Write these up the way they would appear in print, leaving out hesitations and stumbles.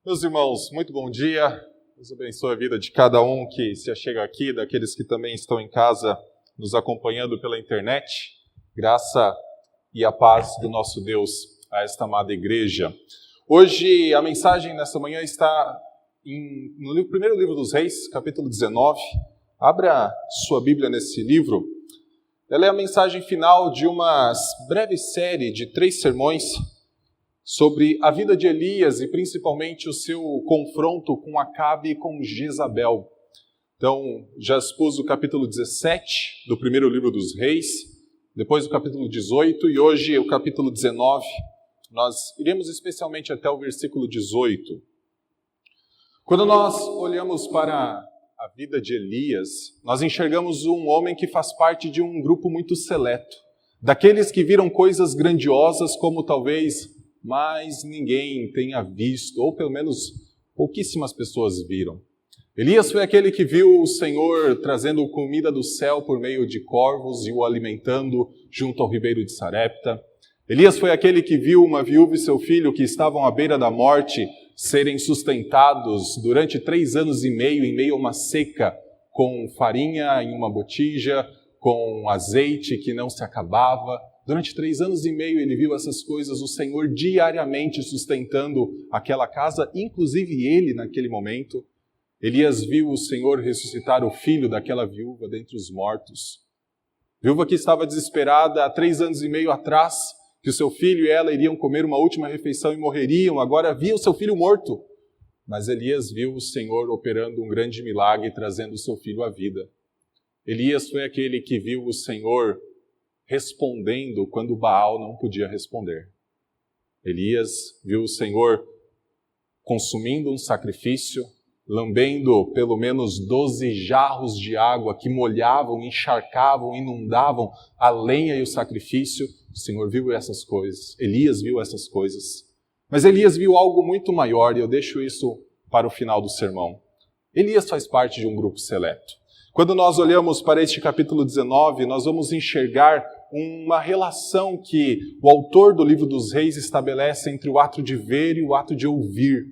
Meus irmãos, muito bom dia. Deus abençoe a vida de cada um que se achega aqui, daqueles que também estão em casa nos acompanhando pela internet. Graça e a paz do nosso Deus a esta amada igreja. Hoje a mensagem nessa manhã está no primeiro livro dos Reis, capítulo 19. Abra sua Bíblia nesse livro. Ela é a mensagem final de uma breve série de 3 sermões sobre a vida de Elias e principalmente o seu confronto com Acabe e com Jezabel. Então, já expus o capítulo 17 do primeiro livro dos Reis, depois o capítulo 18 e hoje o capítulo 19. Nós iremos especialmente até o versículo 18. Quando nós olhamos para a vida de Elias, nós enxergamos um homem que faz parte de um grupo muito seleto, daqueles que viram coisas grandiosas como talvez mas ninguém tenha visto, ou pelo menos pouquíssimas pessoas viram. Elias foi aquele que viu o Senhor trazendo comida do céu por meio de corvos e o alimentando junto ao ribeiro de Sarepta. Elias foi aquele que viu uma viúva e seu filho que estavam à beira da morte serem sustentados durante 3 anos e meio em meio a uma seca, com farinha em uma botija, com azeite que não se acabava. Durante 3 anos e meio ele viu essas coisas, o Senhor diariamente sustentando aquela casa, inclusive ele naquele momento. Elias viu o Senhor ressuscitar o filho daquela viúva dentre os mortos. Viúva que estava desesperada há 3 anos e meio atrás, que o seu filho e ela iriam comer uma última refeição e morreriam, agora via o seu filho morto. Mas Elias viu o Senhor operando um grande milagre, trazendo o seu filho à vida. Elias foi aquele que viu o Senhor respondendo quando Baal não podia responder. Elias viu o Senhor consumindo um sacrifício, lambendo pelo menos 12 jarros de água que molhavam, encharcavam, inundavam a lenha e o sacrifício. O Senhor viu essas coisas, Elias viu essas coisas. Mas Elias viu algo muito maior e eu deixo isso para o final do sermão. Elias faz parte de um grupo seleto. Quando nós olhamos para este capítulo 19, nós vamos enxergar uma relação que o autor do livro dos Reis estabelece entre o ato de ver e o ato de ouvir.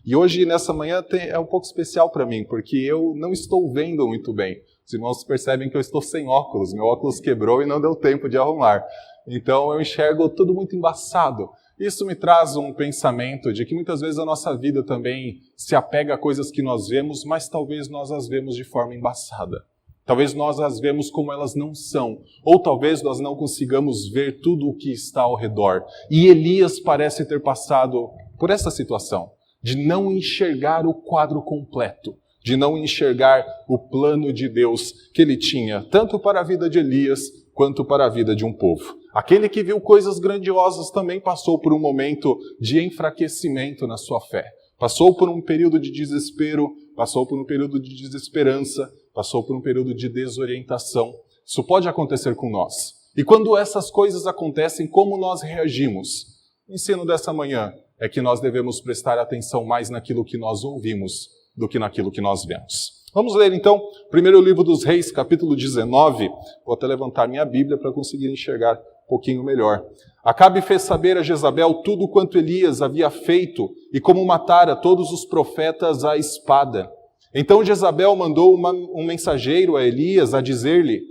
E hoje, nessa manhã, é um pouco especial para mim, porque eu não estou vendo muito bem. Os irmãos percebem que eu estou sem óculos, meu óculos quebrou e não deu tempo de arrumar. Então eu enxergo tudo muito embaçado. Isso me traz um pensamento de que muitas vezes a nossa vida também se apega a coisas que nós vemos, mas talvez nós as vemos de forma embaçada. Talvez nós as vemos como elas não são, ou talvez nós não consigamos ver tudo o que está ao redor. E Elias parece ter passado por essa situação, de não enxergar o quadro completo, de não enxergar o plano de Deus que ele tinha, tanto para a vida de Elias, quanto para a vida de um povo. Aquele que viu coisas grandiosas também passou por um momento de enfraquecimento na sua fé. Passou por um período de desespero, passou por um período de desesperança, passou por um período de desorientação. Isso pode acontecer com nós. E quando essas coisas acontecem, como nós reagimos? O ensino dessa manhã é que nós devemos prestar atenção mais naquilo que nós ouvimos do que naquilo que nós vemos. Vamos ler então, primeiro livro dos Reis, capítulo 19. Vou até levantar minha Bíblia para conseguir enxergar um pouquinho melhor. Acabe fez saber a Jezabel tudo quanto Elias havia feito e como matara todos os profetas à espada. Então Jezabel mandou um mensageiro a Elias a dizer-lhe: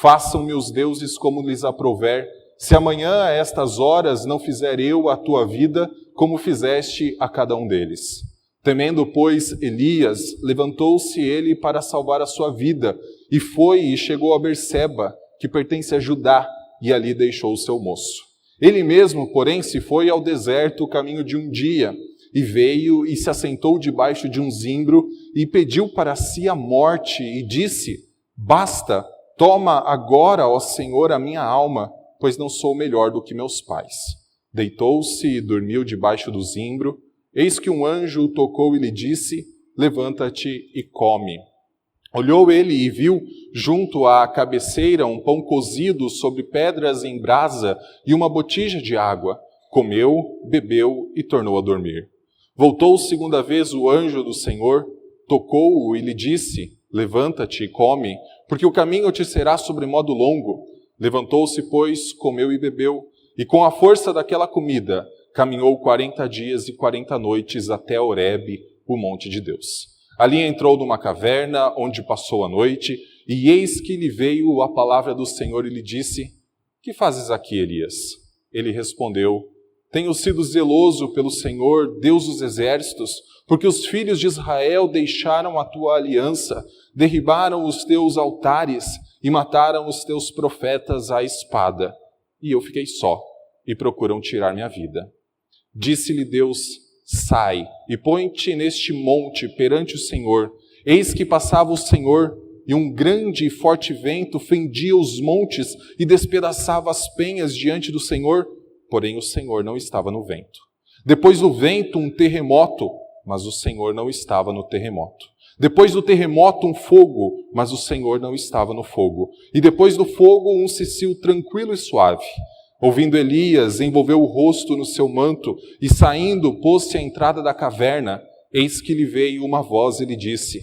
façam-me os deuses como lhes aprouver, se amanhã a estas horas não fizer eu a tua vida como fizeste a cada um deles. Temendo, pois, Elias, levantou-se ele para salvar a sua vida, e foi e chegou a Berseba, que pertence a Judá, e ali deixou o seu moço. Ele mesmo, porém, se foi ao deserto o caminho de um dia, e veio e se assentou debaixo de um zimbro, e pediu para si a morte, e disse: basta, toma agora, ó Senhor, a minha alma, pois não sou melhor do que meus pais. Deitou-se e dormiu debaixo do zimbro. Eis que um anjo o tocou e lhe disse: levanta-te e come. Olhou ele e viu, junto à cabeceira, um pão cozido sobre pedras em brasa e uma botija de água. Comeu, bebeu e tornou a dormir. Voltou segunda vez o anjo do Senhor, tocou-o e lhe disse: levanta-te e come, porque o caminho te será sobremodo longo. Levantou-se, pois, comeu e bebeu, e com a força daquela comida, caminhou 40 dias e 40 noites até Horebe, o monte de Deus. Ali entrou numa caverna, onde passou a noite, e eis que lhe veio a palavra do Senhor e lhe disse: que fazes aqui, Elias? Ele respondeu: tenho sido zeloso pelo Senhor, Deus dos exércitos, porque os filhos de Israel deixaram a tua aliança, derribaram os teus altares e mataram os teus profetas à espada. E eu fiquei só, e procuram tirar minha vida. Disse-lhe Deus: sai e põe-te neste monte perante o Senhor. Eis que passava o Senhor, e um grande e forte vento fendia os montes e despedaçava as penhas diante do Senhor, porém o Senhor não estava no vento. Depois do vento, um terremoto, mas o Senhor não estava no terremoto. Depois do terremoto, um fogo, mas o Senhor não estava no fogo. E depois do fogo, um cicio tranquilo e suave. Ouvindo Elias, envolveu o rosto no seu manto e saindo, pôs-se à entrada da caverna. Eis que lhe veio uma voz e lhe disse: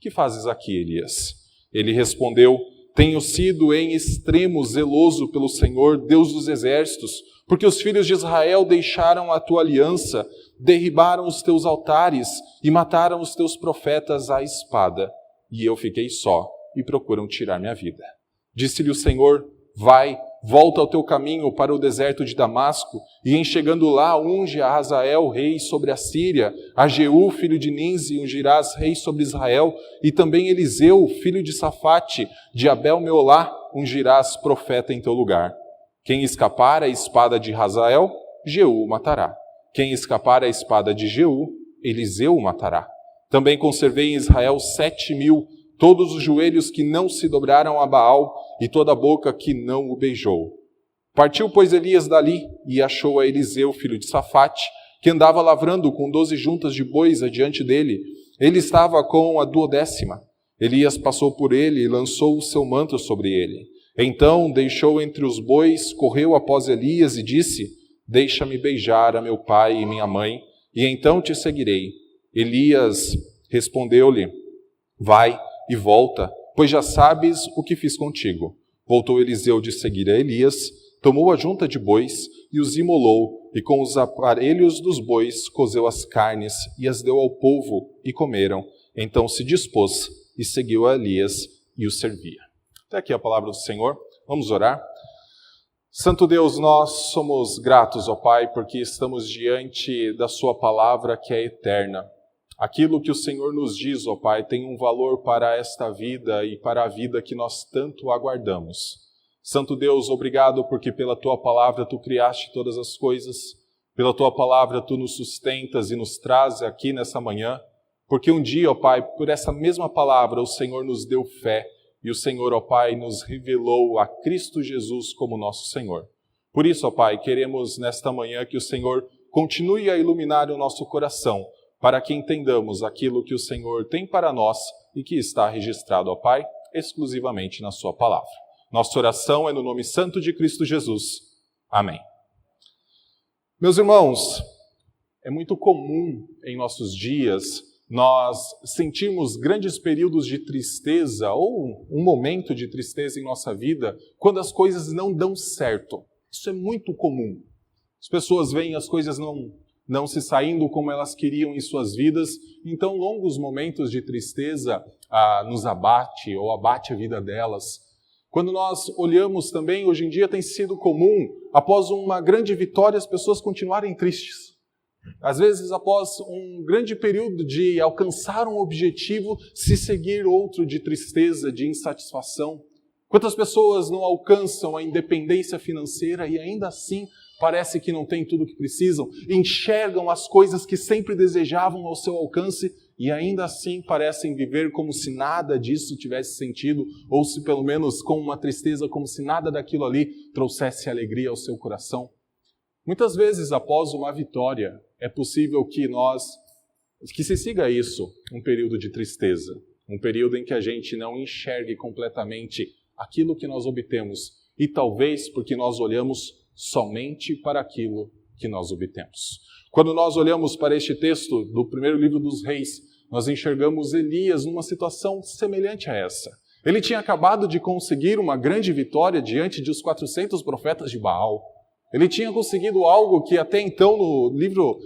que fazes aqui, Elias? Ele respondeu: tenho sido em extremo zeloso pelo Senhor, Deus dos exércitos, porque os filhos de Israel deixaram a tua aliança, derribaram os teus altares e mataram os teus profetas à espada. E eu fiquei só, e procuram tirar minha vida. Disse-lhe o Senhor: vai, volta ao teu caminho para o deserto de Damasco, e em chegando lá, unge a Hazael, rei sobre a Síria, a Jeú, filho de Ninzi, ungirás rei sobre Israel, e também Eliseu, filho de Safate, de Abel-Meolá, ungirás profeta em teu lugar. Quem escapar à espada de Hazael, Jeú o matará. Quem escapar à espada de Jeú, Eliseu o matará. Também conservei em Israel 7.000, todos os joelhos que não se dobraram a Baal, e toda a boca que não o beijou. Partiu, pois, Elias dali, e achou a Eliseu, filho de Safate, que andava lavrando com 12 juntas de bois adiante dele. Ele estava com a 12ª. Elias passou por ele e lançou o seu manto sobre ele. Então deixou entre os bois, correu após Elias e disse: deixa-me beijar a meu pai e minha mãe, e então te seguirei. Elias respondeu-lhe: vai e volta, pois já sabes o que fiz contigo. Voltou Eliseu de seguir a Elias, tomou a junta de bois e os imolou, e com os aparelhos dos bois cozeu as carnes e as deu ao povo, e comeram. Então se dispôs e seguiu a Elias e o servia. Até aqui a palavra do Senhor. Vamos orar. Santo Deus, nós somos gratos, ó Pai, porque estamos diante da sua palavra que é eterna. Aquilo que o Senhor nos diz, ó Pai, tem um valor para esta vida e para a vida que nós tanto aguardamos. Santo Deus, obrigado porque pela Tua palavra Tu criaste todas as coisas, pela Tua palavra Tu nos sustentas e nos traz aqui nessa manhã, porque um dia, ó Pai, por essa mesma palavra o Senhor nos deu fé e o Senhor, ó Pai, nos revelou a Cristo Jesus como nosso Senhor. Por isso, ó Pai, queremos nesta manhã que o Senhor continue a iluminar o nosso coração, para que entendamos aquilo que o Senhor tem para nós e que está registrado, ó Pai, exclusivamente na sua palavra. Nossa oração é no nome santo de Cristo Jesus. Amém. Meus irmãos, é muito comum em nossos dias nós sentirmos grandes períodos de tristeza ou um momento de tristeza em nossa vida quando as coisas não dão certo. Isso é muito comum. As pessoas veem as coisas não se saindo como elas queriam em suas vidas, então longos momentos de tristeza nos abate ou abate a vida delas. Quando nós olhamos também, hoje em dia tem sido comum, após uma grande vitória, as pessoas continuarem tristes. Às vezes, após um grande período de alcançar um objetivo, se seguir outro de tristeza, de insatisfação. Quantas pessoas não alcançam a independência financeira e ainda assim parece que não têm tudo o que precisam, enxergam as coisas que sempre desejavam ao seu alcance e ainda assim parecem viver como se nada disso tivesse sentido, ou se pelo menos com uma tristeza, como se nada daquilo ali trouxesse alegria ao seu coração. Muitas vezes, após uma vitória, é possível que se siga isso, um período de tristeza, um período em que a gente não enxergue completamente aquilo que nós obtemos, e talvez porque nós olhamos somente para aquilo que nós obtemos. Quando nós olhamos para este texto do primeiro livro dos Reis, nós enxergamos Elias numa situação semelhante a essa. Ele tinha acabado de conseguir uma grande vitória diante dos 400 profetas de Baal. Ele tinha conseguido algo que até então no livro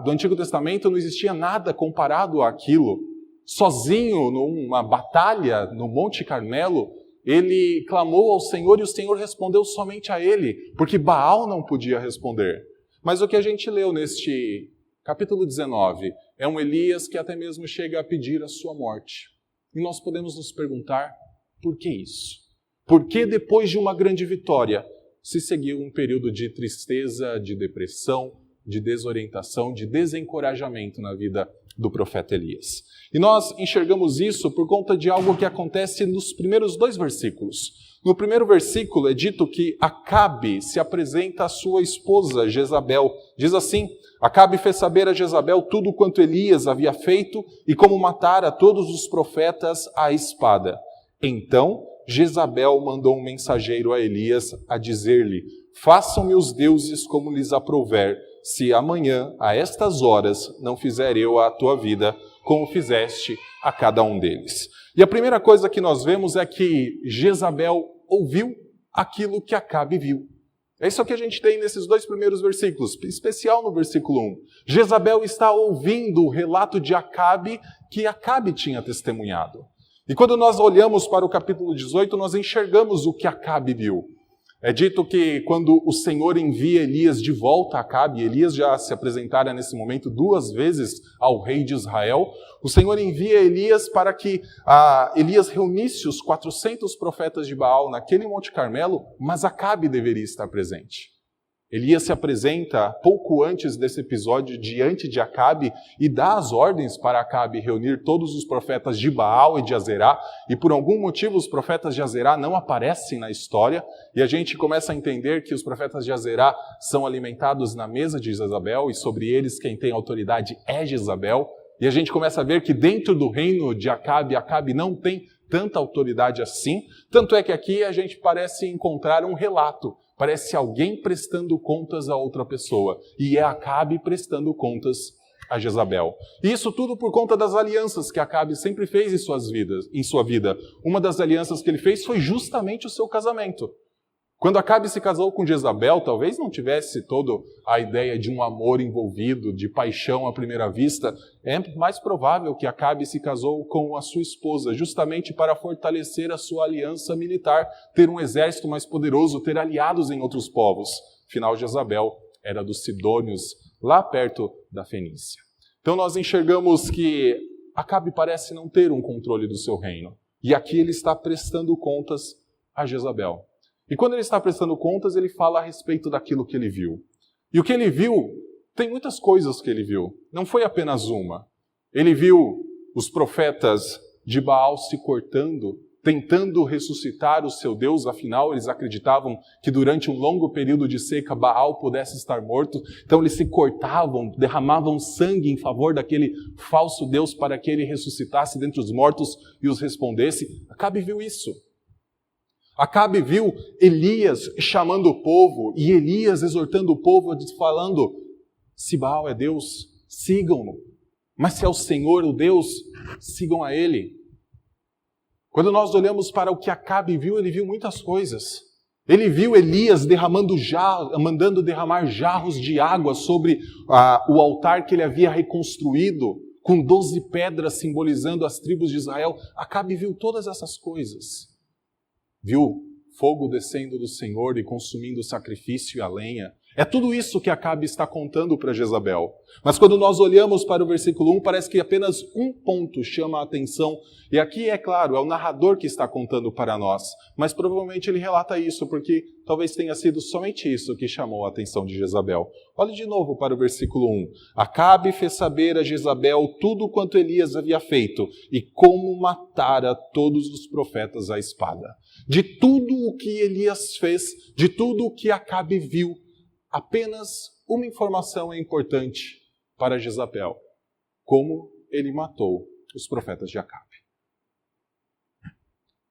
do Antigo Testamento não existia nada comparado àquilo. Sozinho, numa batalha no Monte Carmelo, ele clamou ao Senhor e o Senhor respondeu somente a ele, porque Baal não podia responder. Mas o que a gente leu neste capítulo 19 é um Elias que até mesmo chega a pedir a sua morte. E nós podemos nos perguntar, por que isso? Por que depois de uma grande vitória se seguiu um período de tristeza, de depressão, de desorientação, de desencorajamento na vida do profeta Elias? E nós enxergamos isso por conta de algo que acontece nos primeiros 2 versículos. No primeiro versículo é dito que Acabe se apresenta à sua esposa Jezabel. Diz assim: Acabe fez saber a Jezabel tudo quanto Elias havia feito e como matara todos os profetas à espada. Então Jezabel mandou um mensageiro a Elias a dizer-lhe: façam-me os deuses como lhes aprouver, se amanhã, a estas horas, não fizer eu a tua vida como fizeste a cada um deles. E a primeira coisa que nós vemos é que Jezabel ouviu aquilo que Acabe viu. É isso que a gente tem nesses 2 primeiros versículos, em especial no versículo 1. Jezabel está ouvindo o relato de Acabe que Acabe tinha testemunhado. E quando nós olhamos para o capítulo 18, nós enxergamos o que Acabe viu. É dito que quando o Senhor envia Elias de volta a Acabe, Elias já se apresentara nesse momento 2 vezes ao rei de Israel, o Senhor envia Elias para que Elias reunisse os 400 profetas de Baal naquele Monte Carmelo, mas Acabe deveria estar presente. Elias se apresenta pouco antes desse episódio diante de Acabe e dá as ordens para Acabe reunir todos os profetas de Baal e de Azerá, e por algum motivo os profetas de Azerá não aparecem na história, e a gente começa a entender que os profetas de Azerá são alimentados na mesa de Jezabel, e sobre eles quem tem autoridade é Jezabel, e a gente começa a ver que dentro do reino de Acabe, Acabe não tem tanta autoridade assim, tanto é que aqui a gente parece encontrar um relato. Parece alguém prestando contas a outra pessoa. E é Acabe prestando contas a Jezabel. E isso tudo por conta das alianças que Acabe sempre fez em sua vida. Uma das alianças que ele fez foi justamente o seu casamento. Quando Acabe se casou com Jezabel, talvez não tivesse toda a ideia de um amor envolvido, de paixão à primeira vista. É mais provável que Acabe se casou com a sua esposa, justamente para fortalecer a sua aliança militar, ter um exército mais poderoso, ter aliados em outros povos. Afinal, Jezabel era dos Sidônios, lá perto da Fenícia. Então nós enxergamos que Acabe parece não ter um controle do seu reino. E aqui ele está prestando contas a Jezabel. E quando ele está prestando contas, ele fala a respeito daquilo que ele viu. E o que ele viu, tem muitas coisas que ele viu. Não foi apenas uma. Ele viu os profetas de Baal se cortando, tentando ressuscitar o seu Deus. Afinal, eles acreditavam que durante um longo período de seca, Baal pudesse estar morto. Então eles se cortavam, derramavam sangue em favor daquele falso Deus para que ele ressuscitasse dentre os mortos e os respondesse. Acabe viu isso. Acabe viu Elias chamando o povo e Elias exortando o povo, falando: se Baal é Deus, sigam-no. Mas se é o Senhor, o Deus, sigam a Ele. Quando nós olhamos para o que Acabe viu, ele viu muitas coisas. Ele viu Elias mandando derramar jarros de água sobre o altar que ele havia reconstruído, com 12 pedras simbolizando as tribos de Israel. Acabe viu todas essas coisas. Viu fogo descendo do Senhor e consumindo o sacrifício e a lenha. É tudo isso que Acabe está contando para Jezabel. Mas quando nós olhamos para o versículo 1, parece que apenas um ponto chama a atenção. E aqui, é claro, é o narrador que está contando para nós. Mas provavelmente ele relata isso porque talvez tenha sido somente isso que chamou a atenção de Jezabel. Olhe de novo para o versículo 1. Acabe fez saber a Jezabel tudo quanto Elias havia feito e como matara todos os profetas à espada. De tudo o que Elias fez, de tudo o que Acabe viu, apenas uma informação é importante para Jezabel: como ele matou os profetas de Acabe.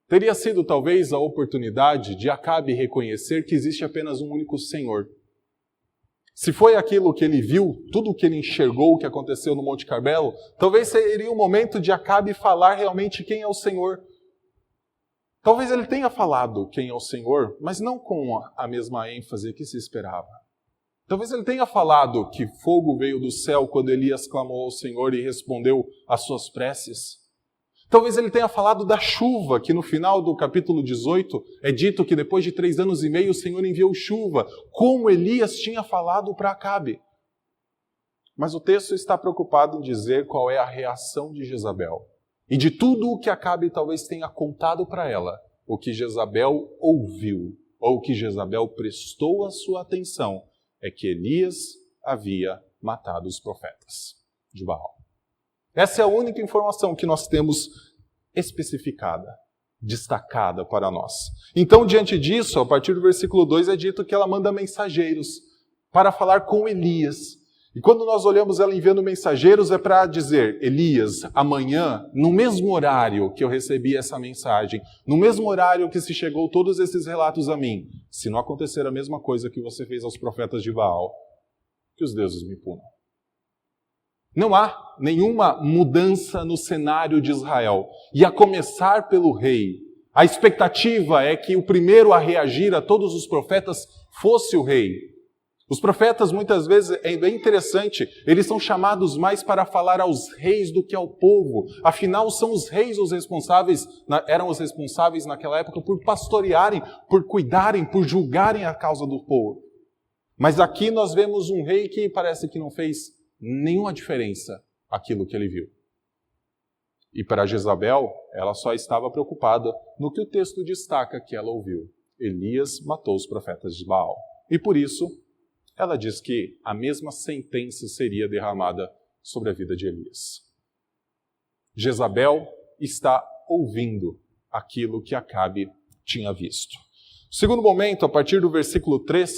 Teria sido talvez a oportunidade de Acabe reconhecer que existe apenas um único Senhor. Se foi aquilo que ele viu, tudo o que ele enxergou, o que aconteceu no Monte Carmelo, talvez seria o momento de Acabe falar realmente quem é o Senhor. Talvez ele tenha falado quem é o Senhor, mas não com a mesma ênfase que se esperava. Talvez ele tenha falado que fogo veio do céu quando Elias clamou ao Senhor e respondeu às suas preces. Talvez ele tenha falado da chuva, que no final do capítulo 18 é dito que depois de 3 anos e meio o Senhor enviou chuva, como Elias tinha falado para Acabe. Mas o texto está preocupado em dizer qual é a reação de Jezabel. E de tudo o que Acabe talvez tenha contado para ela, o que Jezabel ouviu, ou o que Jezabel prestou a sua atenção, é que Elias havia matado os profetas de Baal. Essa é a única informação que nós temos especificada, destacada para nós. Então, diante disso, a partir do versículo 2 é dito que ela manda mensageiros para falar com Elias. E quando nós olhamos ela enviando mensageiros, é para dizer: Elias, amanhã, no mesmo horário que eu recebi essa mensagem, no mesmo horário que se chegou todos esses relatos a mim, se não acontecer a mesma coisa que você fez aos profetas de Baal, que os deuses me punam. Não há nenhuma mudança no cenário de Israel. E a começar pelo rei. A expectativa é que o primeiro a reagir a todos os profetas fosse o rei. Os profetas, muitas vezes, é bem interessante, eles são chamados mais para falar aos reis do que ao povo. Afinal, são os reis os responsáveis, eram os responsáveis naquela época por pastorearem, por cuidarem, por julgarem a causa do povo. Mas aqui nós vemos um rei que parece que não fez nenhuma diferença aquilo que ele viu. E para Jezabel, ela só estava preocupada no que o texto destaca que ela ouviu. Elias matou os profetas de Baal. E por isso, ela diz que a mesma sentença seria derramada sobre a vida de Elias. Jezabel está ouvindo aquilo que Acabe tinha visto. Segundo momento, a partir do versículo 3,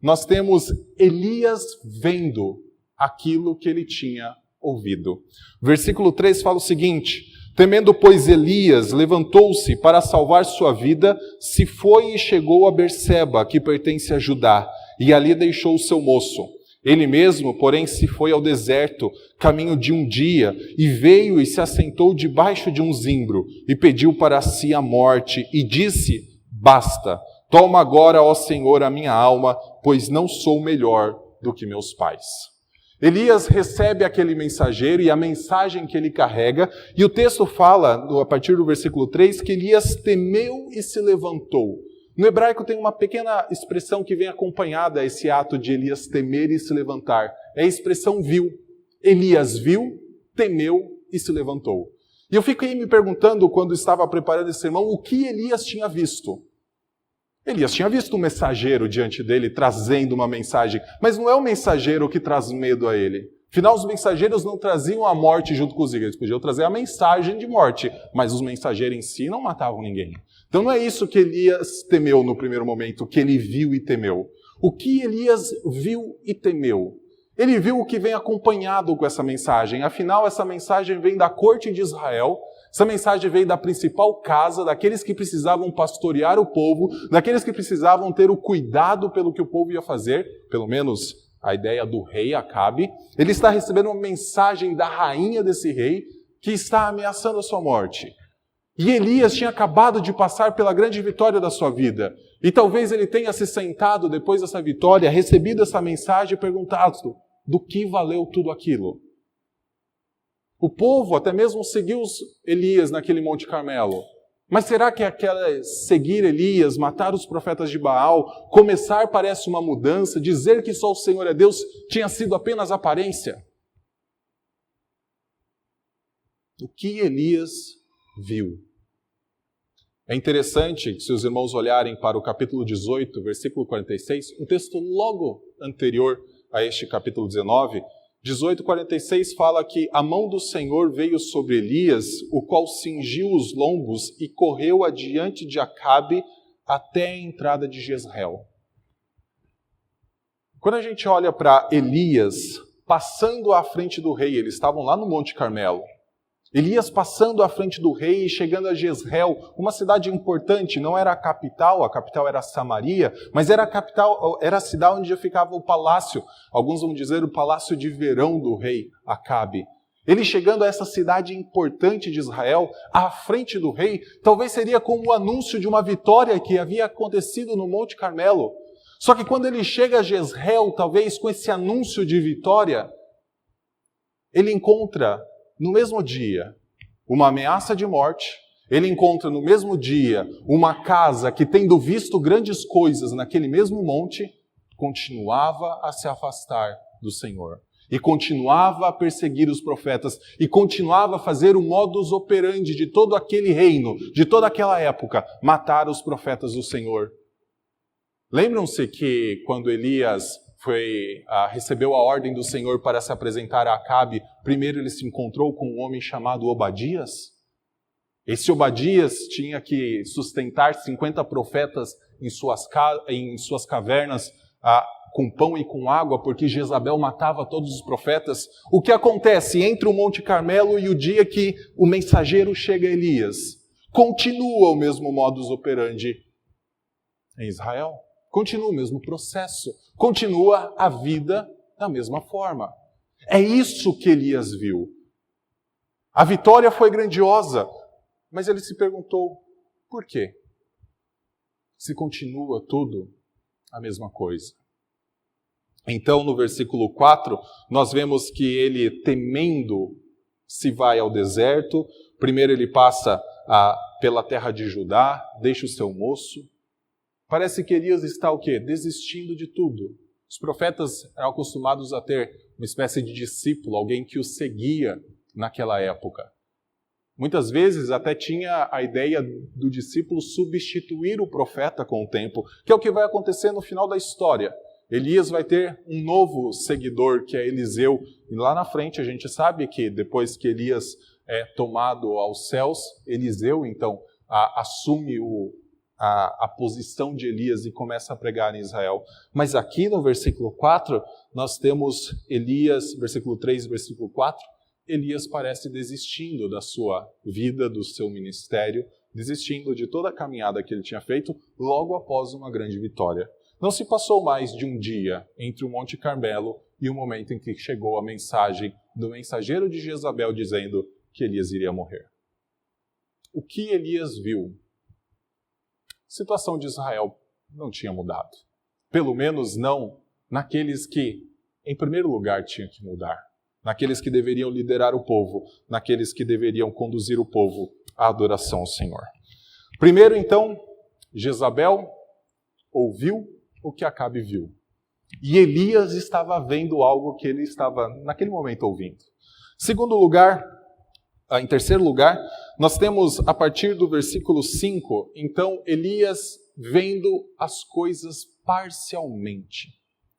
nós temos Elias vendo aquilo que ele tinha ouvido. Versículo 3 fala o seguinte: temendo, pois, Elias, levantou-se para salvar sua vida, se foi e chegou a Berseba, que pertence a Judá, e ali deixou o seu moço. Ele mesmo, porém, se foi ao deserto, caminho de um dia, e veio e se assentou debaixo de um zimbro, e pediu para si a morte, e disse: basta, toma agora, ó Senhor, a minha alma, pois não sou melhor do que meus pais. Elias recebe aquele mensageiro e a mensagem que ele carrega, e o texto fala, a partir do versículo 3, que Elias temeu e se levantou. No hebraico tem uma pequena expressão que vem acompanhada a esse ato de Elias temer e se levantar. É a expressão viu. Elias viu, temeu e se levantou. E eu fiquei me perguntando, quando estava preparando esse sermão, o que Elias tinha visto. Elias tinha visto um mensageiro diante dele trazendo uma mensagem, mas não é o mensageiro que traz medo a ele. Afinal, os mensageiros não traziam a morte junto com os eles podiam trazer a mensagem de morte, mas os mensageiros em si não matavam ninguém. Então não é isso que Elias temeu no primeiro momento, que ele viu e temeu. O que Elias viu e temeu? Ele viu o que vem acompanhado com essa mensagem. Afinal, essa mensagem vem da corte de Israel. Essa mensagem veio da principal casa, daqueles que precisavam pastorear o povo, daqueles que precisavam ter o cuidado pelo que o povo ia fazer, pelo menos a ideia do rei Acabe. Ele está recebendo uma mensagem da rainha desse rei que está ameaçando a sua morte. E Elias tinha acabado de passar pela grande vitória da sua vida. E talvez ele tenha se sentado depois dessa vitória, recebido essa mensagem e perguntado: do que valeu tudo aquilo? O povo até mesmo seguiu Elias naquele Monte Carmelo. Mas será que aquela seguir Elias, matar os profetas de Baal, começar parece uma mudança, dizer que só o Senhor é Deus, tinha sido apenas aparência? O que Elias viu? É interessante que, se os irmãos olharem para o capítulo 18, versículo 46, um texto logo anterior a este capítulo 19, 18:46 fala que a mão do Senhor veio sobre Elias, o qual cingiu os lombos e correu adiante de Acabe até a entrada de Jezreel. Quando a gente olha para Elias passando à frente do rei, eles estavam lá no Monte Carmelo. Elias passando à frente do rei e chegando a Jezreel, uma cidade importante, não era a capital era Samaria, mas era a capital, era a cidade onde ficava o palácio, alguns vão dizer o palácio de verão do rei Acabe. Ele chegando a essa cidade importante de Israel, à frente do rei, talvez seria como o anúncio de uma vitória que havia acontecido no Monte Carmelo. Só que quando ele chega a Jezreel, talvez com esse anúncio de vitória, ele encontra no mesmo dia uma ameaça de morte, ele encontra no mesmo dia uma casa que, tendo visto grandes coisas naquele mesmo monte, continuava a se afastar do Senhor. E continuava a perseguir os profetas, e continuava a fazer o modus operandi de todo aquele reino, de toda aquela época, matar os profetas do Senhor. Lembram-se que quando Elias recebeu a ordem do Senhor para se apresentar a Acabe, primeiro ele se encontrou com um homem chamado Obadias? Esse Obadias tinha que sustentar 50 profetas em suas cavernas, com pão e com água, porque Jezabel matava todos os profetas. O que acontece entre o Monte Carmelo e o dia que o mensageiro chega a Elias? Continua o mesmo modus operandi em Israel. Continua o mesmo processo. Continua a vida da mesma forma. É isso que Elias viu. A vitória foi grandiosa, mas ele se perguntou, por quê? Se continua tudo a mesma coisa. Então, no versículo 4, nós vemos que ele, temendo, se vai ao deserto. Primeiro ele passa pela terra de Judá, deixa o seu moço. Parece que Elias está o quê? Desistindo de tudo. Os profetas eram acostumados a ter uma espécie de discípulo, alguém que o seguia naquela época. Muitas vezes até tinha a ideia do discípulo substituir o profeta com o tempo, que é o que vai acontecer no final da história. Elias vai ter um novo seguidor, que é Eliseu, e lá na frente a gente sabe que depois que Elias é tomado aos céus, Eliseu então assume a posição de Elias e começa a pregar em Israel. Mas aqui no versículo 4, nós temos Elias, versículo 3 e versículo 4, Elias parece desistindo da sua vida, do seu ministério, desistindo de toda a caminhada que ele tinha feito logo após uma grande vitória. Não se passou mais de um dia entre o Monte Carmelo e o momento em que chegou a mensagem do mensageiro de Jezabel dizendo que Elias iria morrer. O que Elias viu? A situação de Israel não tinha mudado. Pelo menos não naqueles que, em primeiro lugar, tinham que mudar. Naqueles que deveriam liderar o povo, naqueles que deveriam conduzir o povo à adoração ao Senhor. Primeiro, então, Jezabel ouviu o que Acabe viu. E Elias estava vendo algo que ele estava, naquele momento, ouvindo. Em terceiro lugar, nós temos, a partir do versículo 5, então, Elias vendo as coisas parcialmente.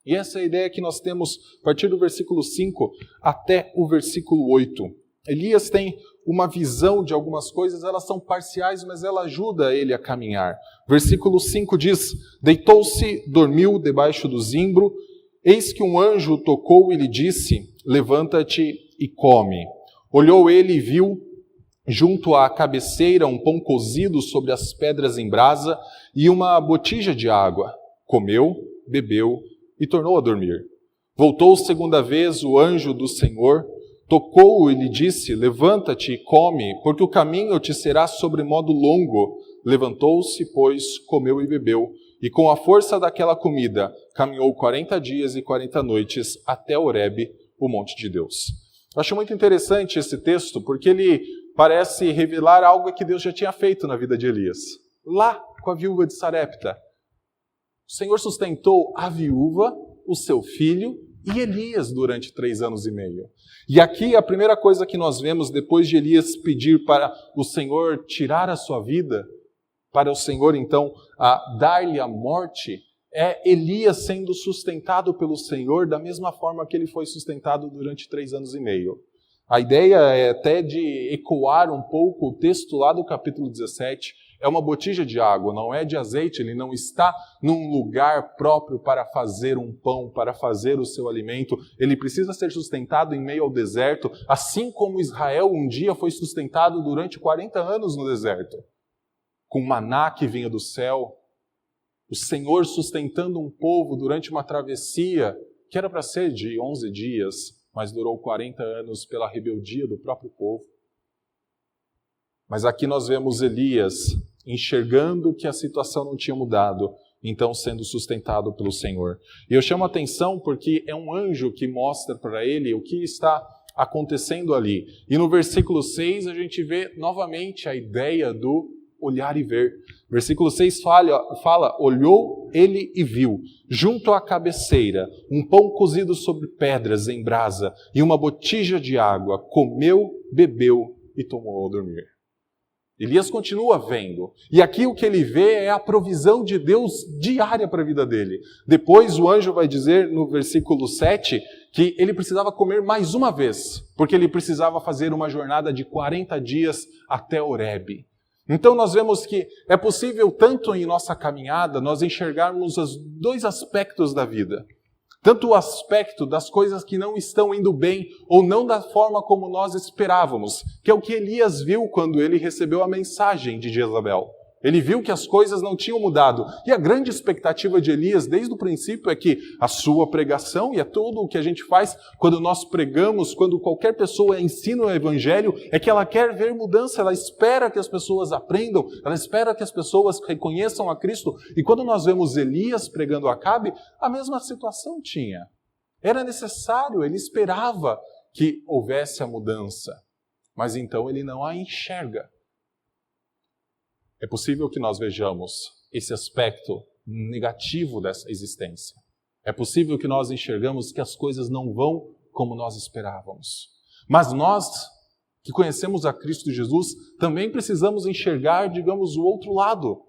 E essa é a ideia que nós temos a partir do versículo 5 até o versículo 8. Elias tem uma visão de algumas coisas, elas são parciais, mas ela ajuda ele a caminhar. Versículo 5 diz, deitou-se, dormiu debaixo do zimbro, eis que um anjo tocou e lhe disse, levanta-te e come. Olhou ele e viu, junto à cabeceira, um pão cozido sobre as pedras em brasa e uma botija de água. Comeu, bebeu e tornou a dormir. Voltou segunda vez o anjo do Senhor, tocou-o e lhe disse, levanta-te e come, porque o caminho te será sobremodo longo. Levantou-se, pois, comeu e bebeu, e com a força daquela comida, caminhou 40 dias e 40 noites até Horebe, o monte de Deus. Eu acho muito interessante esse texto, porque ele parece revelar algo que Deus já tinha feito na vida de Elias. Lá, com a viúva de Sarepta, o Senhor sustentou a viúva, o seu filho e Elias durante 3 anos e meio. E aqui a primeira coisa que nós vemos depois de Elias pedir para o Senhor tirar a sua vida, para o Senhor então dar-lhe a morte, é Elias sendo sustentado pelo Senhor da mesma forma que ele foi sustentado durante 3 anos e meio. A ideia é até de ecoar um pouco o texto lá do capítulo 17, é uma botija de água, não é de azeite, ele não está num lugar próprio para fazer um pão, para fazer o seu alimento, ele precisa ser sustentado em meio ao deserto, assim como Israel um dia foi sustentado durante 40 anos no deserto, com maná que vinha do céu, o Senhor sustentando um povo durante uma travessia que era para ser de 11 dias, mas durou 40 anos pela rebeldia do próprio povo. Mas aqui nós vemos Elias enxergando que a situação não tinha mudado, então sendo sustentado pelo Senhor. E eu chamo a atenção porque é um anjo que mostra para ele o que está acontecendo ali. E no versículo 6 a gente vê novamente a ideia do olhar e ver. Versículo 6 fala, olhou ele e viu, junto à cabeceira, um pão cozido sobre pedras em brasa e uma botija de água, comeu, bebeu e tomou ao dormir. Elias continua vendo. E aqui o que ele vê é a provisão de Deus diária para a vida dele. Depois o anjo vai dizer no versículo 7 que ele precisava comer mais uma vez, porque ele precisava fazer uma jornada de 40 dias até Horebe. Então nós vemos que é possível tanto em nossa caminhada nós enxergarmos os dois aspectos da vida. Tanto o aspecto das coisas que não estão indo bem ou não da forma como nós esperávamos, que é o que Elias viu quando ele recebeu a mensagem de Jezabel. Ele viu que as coisas não tinham mudado. E a grande expectativa de Elias, desde o princípio, é que a sua pregação, e é tudo o que a gente faz quando nós pregamos, quando qualquer pessoa ensina o evangelho, é que ela quer ver mudança, ela espera que as pessoas aprendam, ela espera que as pessoas reconheçam a Cristo. E quando nós vemos Elias pregando a Acabe, a mesma situação tinha. Era necessário, ele esperava que houvesse a mudança, mas então ele não a enxerga. É possível que nós vejamos esse aspecto negativo dessa existência. É possível que nós enxergamos que as coisas não vão como nós esperávamos. Mas nós, que conhecemos a Cristo Jesus, também precisamos enxergar, digamos, o outro lado.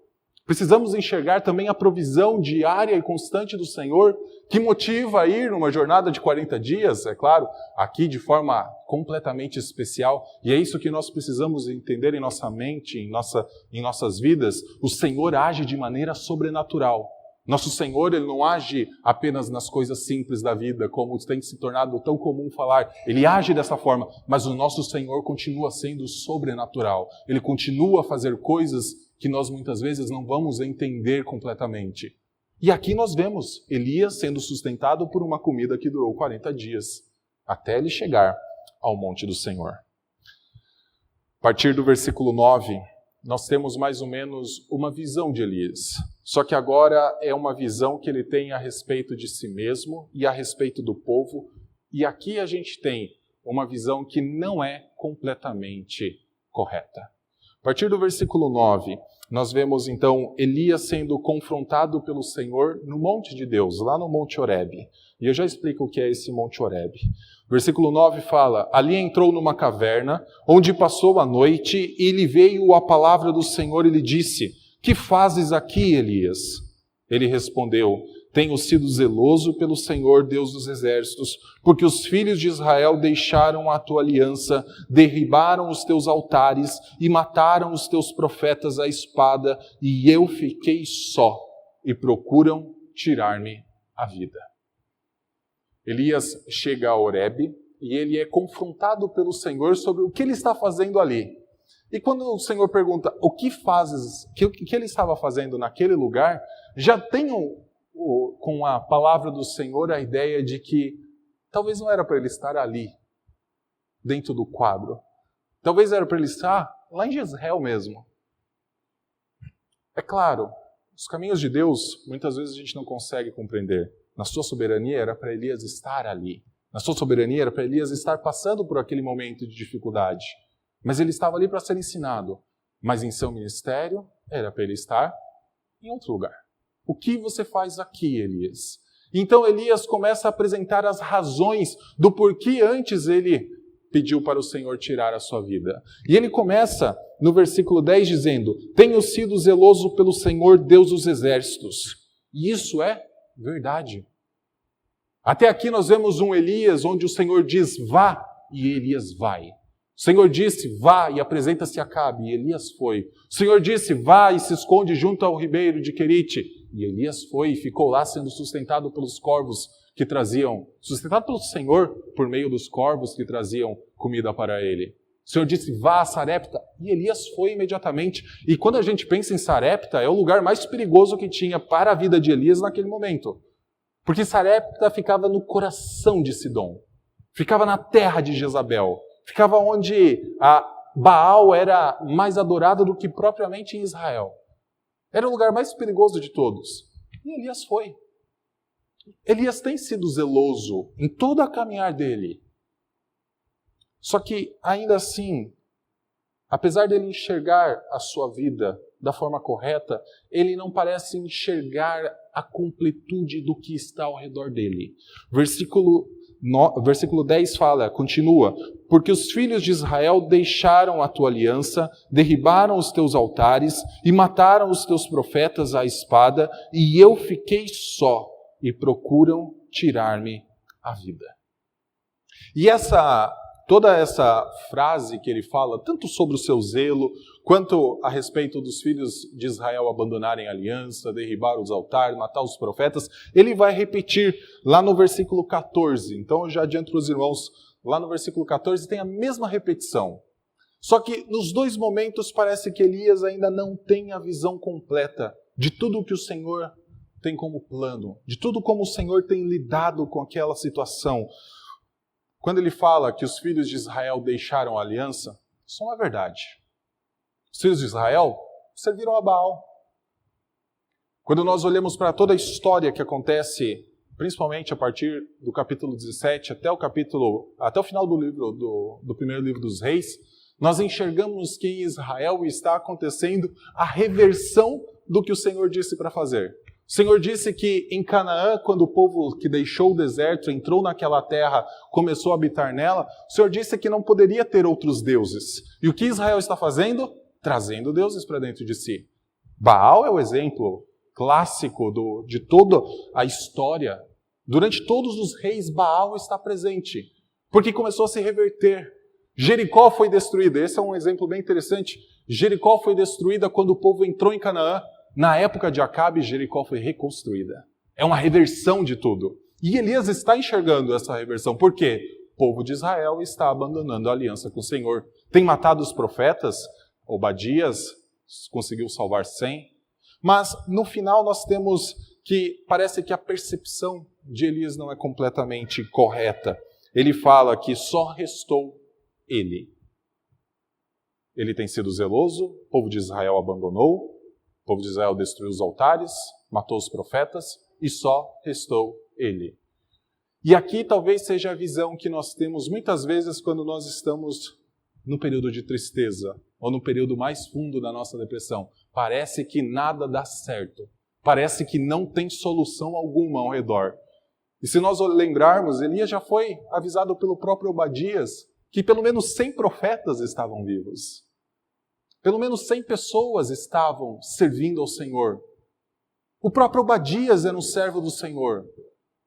Precisamos enxergar também a provisão diária e constante do Senhor, que motiva a ir numa jornada de 40 dias, é claro, aqui de forma completamente especial. E é isso que nós precisamos entender em nossa mente, em nossas vidas. O Senhor age de maneira sobrenatural. Nosso Senhor, Ele não age apenas nas coisas simples da vida, como tem se tornado tão comum falar. Ele age dessa forma, mas o nosso Senhor continua sendo sobrenatural. Ele continua a fazer coisas que nós muitas vezes não vamos entender completamente. E aqui nós vemos Elias sendo sustentado por uma comida que durou 40 dias, até ele chegar ao monte do Senhor. A partir do versículo 9, nós temos mais ou menos uma visão de Elias. Só que agora é uma visão que ele tem a respeito de si mesmo e a respeito do povo. E aqui a gente tem uma visão que não é completamente correta. A partir do versículo 9, nós vemos então Elias sendo confrontado pelo Senhor no monte de Deus, lá no Monte Horebe. E eu já explico o que é esse Monte Horebe. O versículo 9 fala, ali entrou numa caverna, onde passou a noite, e lhe veio a palavra do Senhor e lhe disse, que fazes aqui, Elias? Ele respondeu, tenho sido zeloso pelo Senhor, Deus dos exércitos, porque os filhos de Israel deixaram a tua aliança, derribaram os teus altares e mataram os teus profetas à espada, e eu fiquei só, e procuram tirar-me a vida. Elias chega a Horebe, e ele é confrontado pelo Senhor sobre o que ele está fazendo ali. E quando o Senhor pergunta o que fazes, o que ele estava fazendo naquele lugar, já tem com a palavra do Senhor a ideia de que talvez não era para ele estar ali, dentro do quadro. Talvez era para ele estar lá em Jezreel mesmo. É claro, os caminhos de Deus, muitas vezes a gente não consegue compreender. Na sua soberania era para Elias estar ali. Na sua soberania era para Elias estar passando por aquele momento de dificuldade. Mas ele estava ali para ser ensinado. Mas em seu ministério era para ele estar em outro lugar. O que você faz aqui, Elias? Então Elias começa a apresentar as razões do porquê antes ele pediu para o Senhor tirar a sua vida. E ele começa no versículo 10 dizendo, tenho sido zeloso pelo Senhor, Deus dos exércitos. E isso é verdade. Até aqui nós vemos um Elias onde o Senhor diz, vá, e Elias vai. O Senhor disse, vá e apresenta-se a Acabe, e Elias foi. O Senhor disse, vá e se esconde junto ao ribeiro de Querite, e Elias foi e ficou lá sendo sustentado pelos corvos que traziam, sustentado pelo Senhor por meio dos corvos que traziam comida para ele. O Senhor disse, vá a Sarepta, e Elias foi imediatamente. E quando a gente pensa em Sarepta, é o lugar mais perigoso que tinha para a vida de Elias naquele momento. Porque Sarepta ficava no coração de Sidom. ficava na terra de Jezabel, ficava onde a Baal era mais adorado do que propriamente em Israel. Era o lugar mais perigoso de todos. E Elias foi. Elias tem sido zeloso em todo a caminhar dele. Só que, ainda assim, apesar dele enxergar a sua vida da forma correta, ele não parece enxergar a completude do que está ao redor dele. Versículo 10 continua: porque os filhos de Israel deixaram a tua aliança, derribaram os teus altares e mataram os teus profetas à espada, e eu fiquei só, e procuram tirar-me a vida. E toda essa frase que ele fala, tanto sobre o seu zelo, quanto a respeito dos filhos de Israel abandonarem a aliança, derribar os altares, matar os profetas, ele vai repetir lá no versículo 14. Então eu já adianto para os irmãos, lá no versículo 14 tem a mesma repetição. Só que nos dois momentos parece que Elias ainda não tem a visão completa de tudo o que o Senhor tem como plano, de tudo como o Senhor tem lidado com aquela situação. Quando ele fala que os filhos de Israel deixaram a aliança, isso não é verdade. Os filhos de Israel serviram a Baal. Quando nós olhamos para toda a história que acontece, principalmente a partir do capítulo 17 até o final do primeiro livro dos Reis, nós enxergamos que em Israel está acontecendo a reversão do que o Senhor disse para fazer. O Senhor disse que em Canaã, quando o povo que deixou o deserto entrou naquela terra, começou a habitar nela, o Senhor disse que não poderia ter outros deuses. E o que Israel está fazendo? Trazendo deuses para dentro de si. Baal é o exemplo clássico de toda a história. Durante todos os reis, Baal está presente, porque começou a se reverter. Jericó foi destruída. Esse é um exemplo bem interessante. Jericó foi destruída quando o povo entrou em Canaã. Na época de Acabe, Jericó foi reconstruída. É uma reversão de tudo. E Elias está enxergando essa reversão. Por quê? O povo de Israel está abandonando a aliança com o Senhor. Tem matado os profetas. Obadias conseguiu salvar 100. Mas no final nós temos que parece que a percepção de Elias não é completamente correta. Ele fala que só restou ele. Ele tem sido zeloso, o povo de Israel abandonou. O povo de Israel destruiu os altares, matou os profetas e só restou ele. E aqui talvez seja a visão que nós temos muitas vezes quando nós estamos no período de tristeza ou no período mais fundo da nossa depressão. Parece que nada dá certo. Parece que não tem solução alguma ao redor. E se nós lembrarmos, Elias já foi avisado pelo próprio Obadias que pelo menos 100 profetas estavam vivos. Pelo menos 100 pessoas estavam servindo ao Senhor. O próprio Obadias era um servo do Senhor,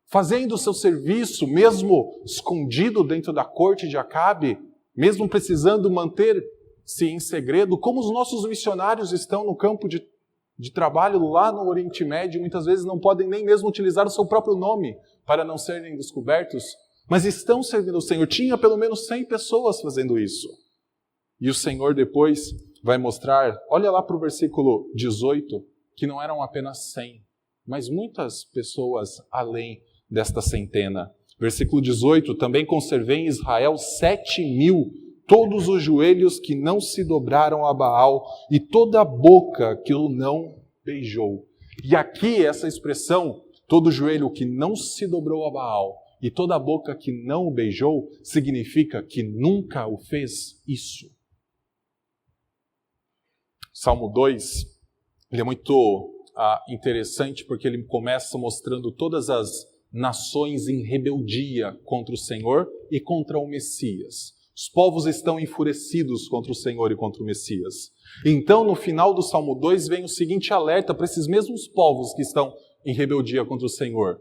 fazendo o seu serviço, mesmo escondido dentro da corte de Acabe, mesmo precisando manter-se em segredo, como os nossos missionários estão no campo de trabalho lá no Oriente Médio, muitas vezes não podem nem mesmo utilizar o seu próprio nome para não serem descobertos, mas estão servindo ao Senhor. Tinha pelo menos 100 pessoas fazendo isso. E o Senhor depois vai mostrar, olha lá para o versículo 18, que não eram apenas 100, mas muitas pessoas além desta centena. Versículo 18, também conservei em Israel 7.000, todos os joelhos que não se dobraram a Baal e toda a boca que o não beijou. E aqui essa expressão, todo joelho que não se dobrou a Baal e toda a boca que não o beijou, significa que nunca o fez isso. Salmo 2, ele é muito interessante porque ele começa mostrando todas as nações em rebeldia contra o Senhor e contra o Messias. Os povos estão enfurecidos contra o Senhor e contra o Messias. Então, no final do Salmo 2, vem o seguinte alerta para esses mesmos povos que estão em rebeldia contra o Senhor.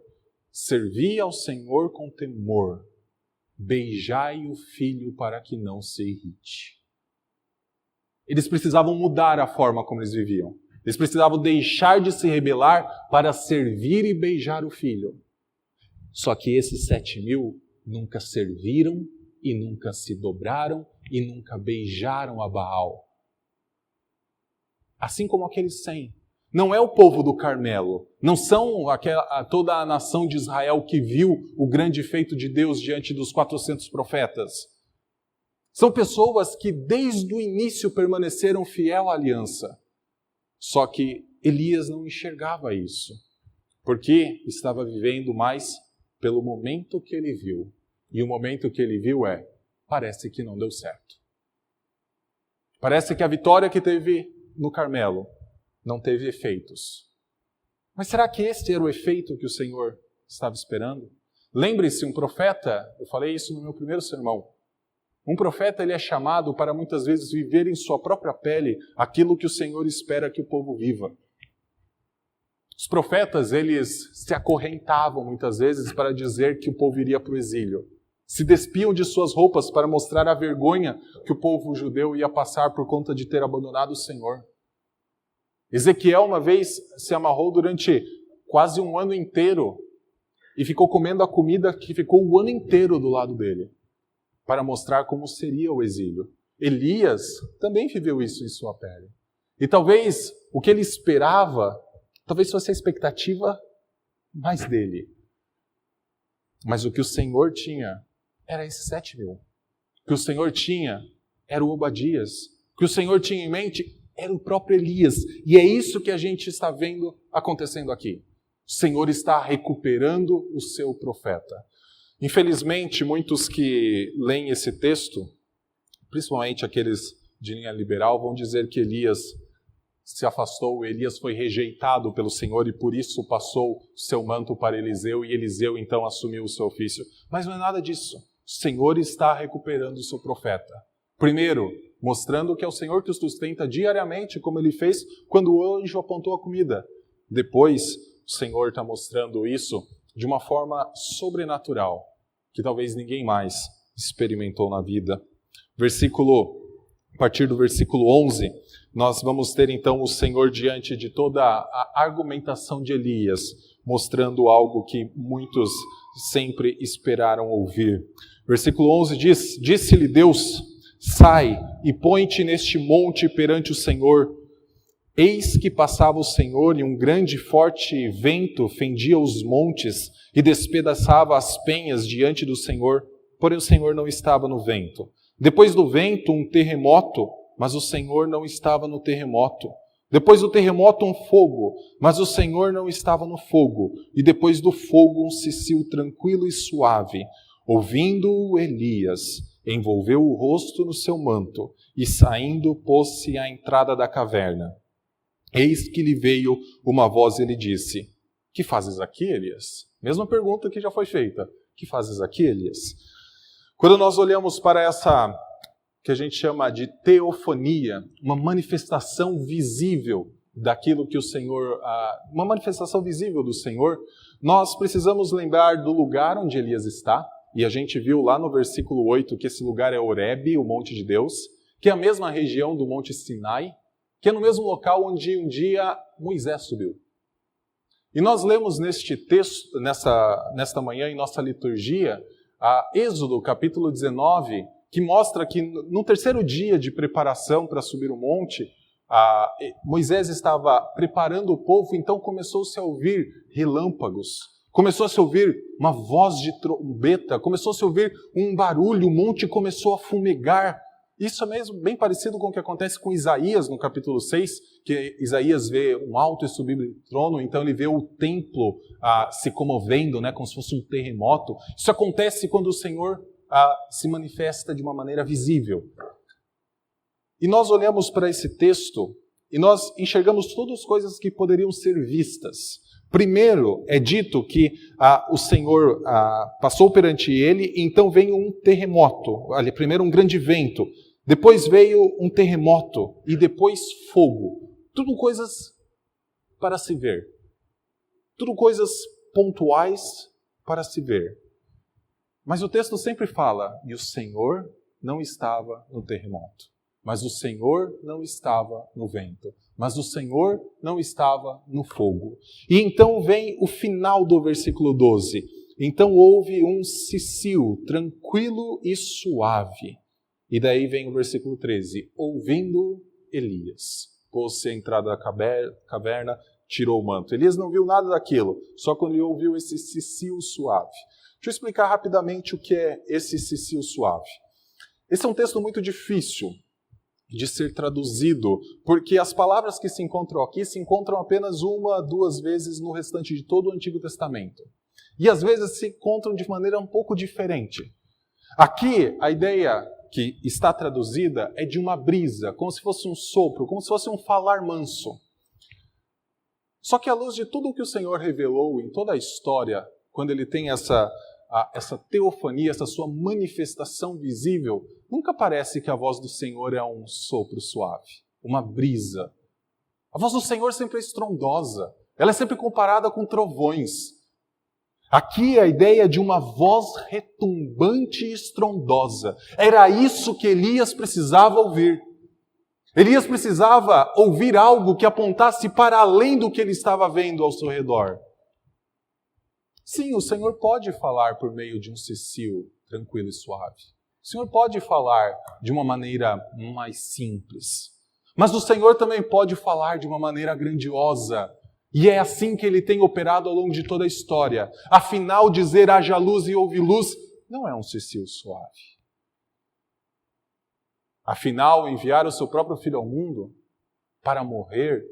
Servi ao Senhor com temor, beijai o filho para que não se irrite. Eles precisavam mudar a forma como eles viviam. Eles precisavam deixar de se rebelar para servir e beijar o filho. Só que esses 7.000 nunca serviram e nunca se dobraram e nunca beijaram a Baal. Assim como aqueles 100. Não é o povo do Carmelo. Não são toda a nação de Israel que viu o grande feito de Deus diante dos 400 profetas. São pessoas que desde o início permaneceram fiel à aliança. Só que Elias não enxergava isso, porque estava vivendo mais pelo momento que ele viu. E o momento que ele viu parece que não deu certo. Parece que a vitória que teve no Carmelo não teve efeitos. Mas será que este era o efeito que o Senhor estava esperando? Lembre-se, um profeta, eu falei isso no meu primeiro sermão, um profeta ele é chamado para muitas vezes viver em sua própria pele aquilo que o Senhor espera que o povo viva. Os profetas, eles se acorrentavam muitas vezes para dizer que o povo iria para o exílio. Se despiam de suas roupas para mostrar a vergonha que o povo judeu ia passar por conta de ter abandonado o Senhor. Ezequiel uma vez se amarrou durante quase um ano inteiro e ficou comendo a comida que ficou o ano inteiro do lado dele, para mostrar como seria o exílio. Elias também viveu isso em sua pele. E talvez o que ele esperava, talvez fosse a expectativa mais dele. Mas o que o Senhor tinha era esses 7.000. O que o Senhor tinha era o Obadias. O que o Senhor tinha em mente era o próprio Elias. E é isso que a gente está vendo acontecendo aqui. O Senhor está recuperando o seu profeta. Infelizmente, muitos que leem esse texto, principalmente aqueles de linha liberal, vão dizer que Elias se afastou, Elias foi rejeitado pelo Senhor e por isso passou seu manto para Eliseu e Eliseu então assumiu o seu ofício. Mas não é nada disso. O Senhor está recuperando o seu profeta. Primeiro, mostrando que é o Senhor que o sustenta diariamente, como ele fez quando o anjo apontou a comida. Depois, o Senhor está mostrando isso de uma forma sobrenatural, que talvez ninguém mais experimentou na vida. A partir do versículo 11, nós vamos ter então o Senhor diante de toda a argumentação de Elias, mostrando algo que muitos sempre esperaram ouvir. Versículo 11 diz: Disse-lhe Deus: Sai e põe-te neste monte perante o Senhor. Eis que passava o Senhor e um grande e forte vento fendia os montes e despedaçava as penhas diante do Senhor, porém o Senhor não estava no vento. Depois do vento, um terremoto, mas o Senhor não estava no terremoto. Depois do terremoto, um fogo, mas o Senhor não estava no fogo. E depois do fogo, um cicio tranquilo e suave. Ouvindo-o, Elias envolveu o rosto no seu manto e, saindo, pôs-se à entrada da caverna. Eis que lhe veio uma voz e lhe disse: Que fazes aqui, Elias? Mesma pergunta que já foi feita. Que fazes aqui, Elias? Quando nós olhamos para essa que a gente chama de teofania, uma manifestação visível daquilo que o Senhor, uma manifestação visível do Senhor, nós precisamos lembrar do lugar onde Elias está, e a gente viu lá no versículo 8 que esse lugar é Horebe, o monte de Deus, que é a mesma região do monte Sinai, que é no mesmo local onde um dia Moisés subiu. E nós lemos neste texto, nesta manhã em nossa liturgia, Êxodo capítulo 19, que mostra que no terceiro dia de preparação para subir o monte, Moisés estava preparando o povo, então começou-se a ouvir relâmpagos, começou a se ouvir uma voz de trombeta, começou a se ouvir um barulho, o monte começou a fumegar. Isso é mesmo bem parecido com o que acontece com Isaías no capítulo 6, que Isaías vê um alto e sublime trono, então ele vê o templo se comovendo, né, como se fosse um terremoto. Isso acontece quando o Senhor se manifesta de uma maneira visível. E nós olhamos para esse texto e nós enxergamos todas as coisas que poderiam ser vistas. Primeiro, é dito que o Senhor passou perante ele, e então veio um terremoto. Ali, primeiro um grande vento, depois veio um terremoto e depois fogo. Tudo coisas para se ver. Tudo coisas pontuais para se ver. Mas o texto sempre fala, e o Senhor não estava no terremoto. Mas o Senhor não estava no vento. Mas o Senhor não estava no fogo. E então vem o final do versículo 12. Então houve um cicio tranquilo e suave. E daí vem o versículo 13. Ouvindo Elias. pôs-se à entrada da caverna, tirou o manto. Elias não viu nada daquilo, só quando ele ouviu esse cicio suave. Deixa eu explicar rapidamente o que é esse cicio suave. Esse é um texto muito difícil de ser traduzido, porque as palavras que se encontram aqui se encontram apenas uma, duas vezes no restante de todo o Antigo Testamento. E às vezes se encontram de maneira um pouco diferente. Aqui, a ideia que está traduzida é de uma brisa, como se fosse um sopro, como se fosse um falar manso. Só que à luz de tudo o que o Senhor revelou em toda a história, quando ele tem essa teofania, essa sua manifestação visível, nunca parece que a voz do Senhor é um sopro suave, uma brisa. A voz do Senhor sempre é estrondosa, ela é sempre comparada com trovões. Aqui a ideia de uma voz retumbante e estrondosa. Era isso que Elias precisava ouvir. Elias precisava ouvir algo que apontasse para além do que ele estava vendo ao seu redor. Sim, o Senhor pode falar por meio de um cicio tranquilo e suave. O Senhor pode falar de uma maneira mais simples. Mas o Senhor também pode falar de uma maneira grandiosa. E é assim que ele tem operado ao longo de toda a história. Afinal, dizer haja luz e houve luz não é um cicio suave. Afinal, enviar o seu próprio filho ao mundo para morrer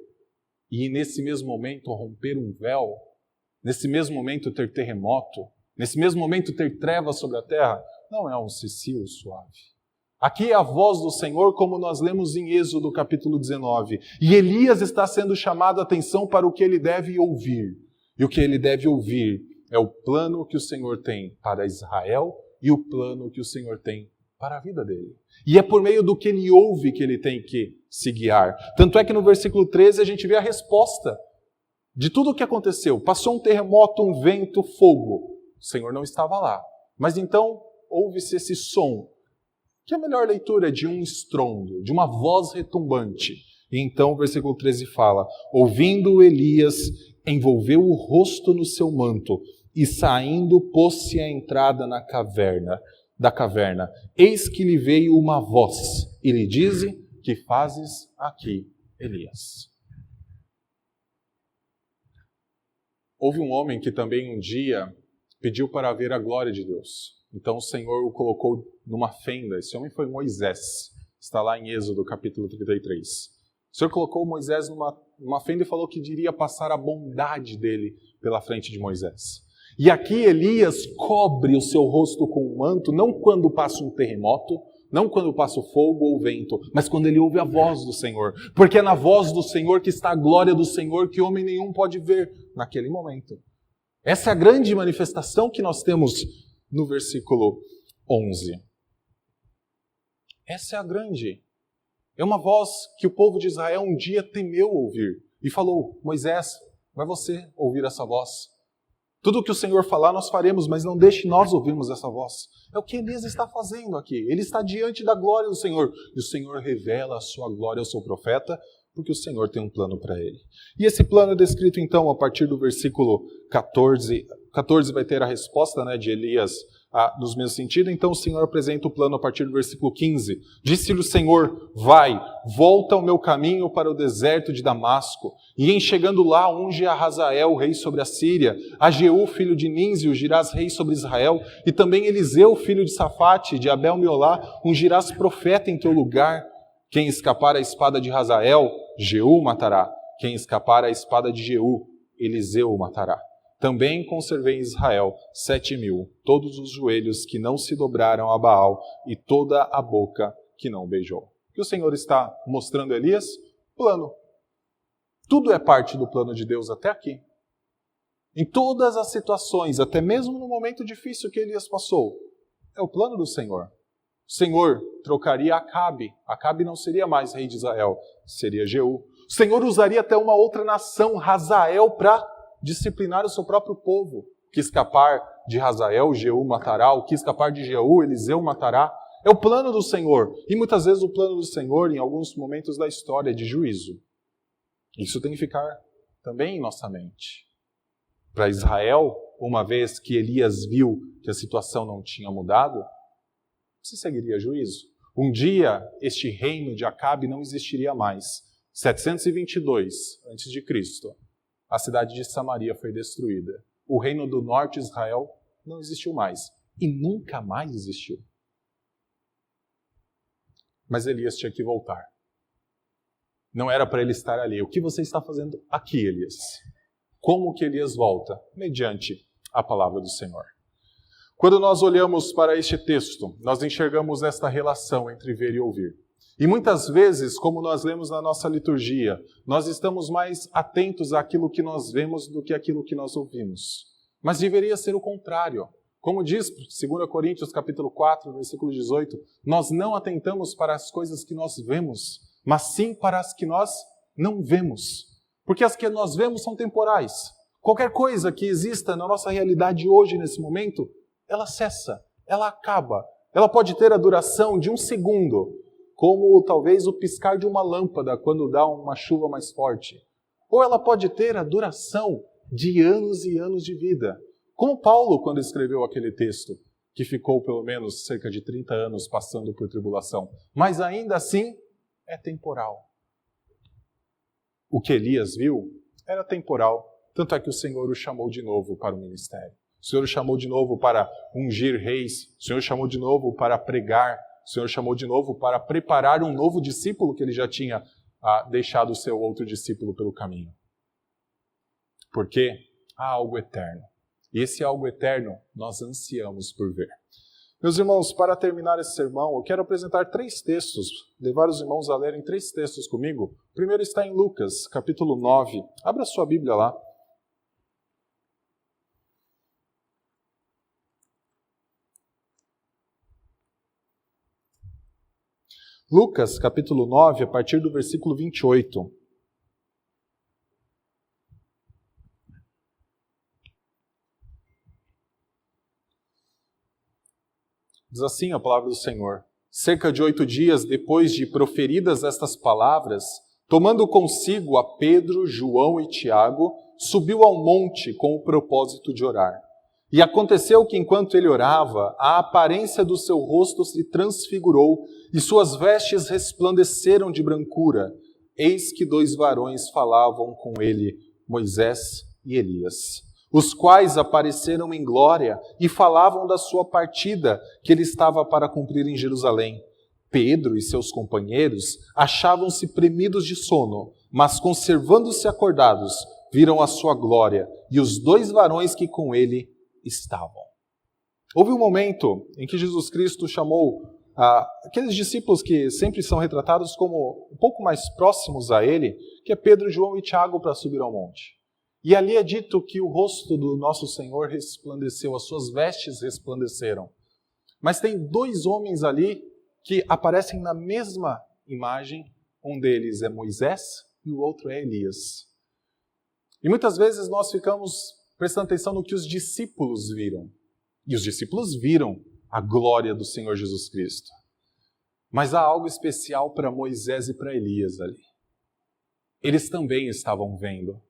e nesse mesmo momento romper um véu, nesse mesmo momento ter terremoto, nesse mesmo momento ter trevas sobre a terra, não é um cicio suave. Aqui é a voz do Senhor, como nós lemos em Êxodo capítulo 19. E Elias está sendo chamado a atenção para o que ele deve ouvir. E o que ele deve ouvir é o plano que o Senhor tem para Israel e o plano que o Senhor tem para a vida dele. E é por meio do que ele ouve que ele tem que se guiar. Tanto é que no versículo 13 a gente vê a resposta de tudo o que aconteceu. Passou um terremoto, um vento, fogo. O Senhor não estava lá. Mas então ouve-se esse som, que a melhor leitura é de um estrondo, de uma voz retumbante. E então o versículo 13 fala: ouvindo Elias, envolveu o rosto no seu manto e saindo pôs-se à entrada da caverna. Eis que lhe veio uma voz e lhe dize: que fazes aqui, Elias? Houve um homem que também um dia pediu para ver a glória de Deus. Então o Senhor o colocou numa fenda. Esse homem foi Moisés. Está lá em Êxodo capítulo 33. O Senhor colocou Moisés numa fenda e falou que iria passar a bondade dele pela frente de Moisés. E aqui Elias cobre o seu rosto com um manto, não quando passa um terremoto, não quando passa o fogo ou o vento, mas quando ele ouve a voz do Senhor. Porque é na voz do Senhor que está a glória do Senhor que homem nenhum pode ver naquele momento. Essa é a grande manifestação que nós temos no versículo 11. Essa é a grande. É uma voz que o povo de Israel um dia temeu ouvir. E falou: Moisés, vai você ouvir essa voz. Tudo o que o Senhor falar nós faremos, mas não deixe nós ouvirmos essa voz. É o que Elias está fazendo aqui. Ele está diante da glória do Senhor. E o Senhor revela a sua glória ao seu profeta, porque o Senhor tem um plano para ele. E esse plano é descrito então a partir do versículo 14. 14 vai ter a resposta, de Elias nos mesmos sentidos. Então o Senhor apresenta o plano a partir do versículo 15. Disse-lhe o Senhor: vai, volta ao meu caminho para o deserto de Damasco, e em chegando lá unge a Hazael, rei sobre a Síria, a Jeú, filho de Ninzi, ungirás rei sobre Israel, e também Eliseu, filho de Safate, de Abel-Meolá, ungirás profeta em teu lugar. Quem escapar à espada de Hazael, Jeú matará. Quem escapar à espada de Jeú, Eliseu matará. Também conservei em Israel 7.000, todos os joelhos que não se dobraram a Baal e toda a boca que não beijou. O que o Senhor está mostrando a Elias? Plano. Tudo é parte do plano de Deus até aqui. Em todas as situações, até mesmo no momento difícil que Elias passou, é o plano do Senhor. O Senhor trocaria Acabe. Acabe não seria mais rei de Israel, seria Jeú. O Senhor usaria até uma outra nação, Hazael, para disciplinar o seu próprio povo. O que escapar de Hazael, Jeú matará. O que escapar de Jeú, Eliseu matará. É o plano do Senhor. E muitas vezes o plano do Senhor, em alguns momentos da história, é de juízo. Isso tem que ficar também em nossa mente. Para Israel, uma vez que Elias viu que a situação não tinha mudado, se seguiria juízo. Um dia, este reino de Acabe não existiria mais. 722 a.C., a cidade de Samaria foi destruída. O reino do norte de Israel não existiu mais. E nunca mais existiu. Mas Elias tinha que voltar. Não era para ele estar ali. O que você está fazendo aqui, Elias? Como que Elias volta? Mediante a palavra do Senhor. Quando nós olhamos para este texto, nós enxergamos esta relação entre ver e ouvir. E muitas vezes, como nós lemos na nossa liturgia, nós estamos mais atentos àquilo que nós vemos do que àquilo que nós ouvimos. Mas deveria ser o contrário. Como diz 2 Coríntios capítulo 4, versículo 18, nós não atentamos para as coisas que nós vemos, mas sim para as que nós não vemos. Porque as que nós vemos são temporais. Qualquer coisa que exista na nossa realidade hoje, nesse momento, ela cessa, ela acaba. Ela pode ter a duração de um segundo, como talvez o piscar de uma lâmpada quando dá uma chuva mais forte. Ou ela pode ter a duração de anos e anos de vida. Como Paulo, quando escreveu aquele texto, que ficou pelo menos cerca de 30 anos passando por tribulação. Mas ainda assim, é temporal. O que Elias viu era temporal. Tanto é que o Senhor o chamou de novo para o ministério. O Senhor o chamou de novo para ungir reis. O Senhor o chamou de novo para pregar. O Senhor chamou de novo para preparar um novo discípulo que ele já tinha deixado o seu outro discípulo pelo caminho. Porque há algo eterno. E esse algo eterno nós ansiamos por ver. Meus irmãos, para terminar esse sermão, eu quero apresentar 3 textos, levar os irmãos a lerem 3 textos comigo. O primeiro está em Lucas, capítulo 9. Abra sua Bíblia lá. Lucas, capítulo 9, a partir do versículo 28. Diz assim a palavra do Senhor. Cerca de 8 dias depois de proferidas estas palavras, tomando consigo a Pedro, João e Tiago, subiu ao monte com o propósito de orar. E aconteceu que enquanto ele orava, a aparência do seu rosto se transfigurou e suas vestes resplandeceram de brancura. Eis que 2 varões falavam com ele, Moisés e Elias, os quais apareceram em glória e falavam da sua partida que ele estava para cumprir em Jerusalém. Pedro e seus companheiros achavam-se premidos de sono, mas conservando-se acordados, viram a sua glória e os 2 varões que com ele estavam. Houve um momento em que Jesus Cristo chamou aqueles discípulos que sempre são retratados como um pouco mais próximos a ele, que é Pedro, João e Tiago, para subir ao monte. E ali é dito que o rosto do nosso Senhor resplandeceu, as suas vestes resplandeceram. Mas tem 2 homens ali que aparecem na mesma imagem. Um deles é Moisés e o outro é Elias. E muitas vezes nós ficamos prestando atenção no que os discípulos viram. E os discípulos viram a glória do Senhor Jesus Cristo. Mas há algo especial para Moisés e para Elias ali. Eles também estavam vendo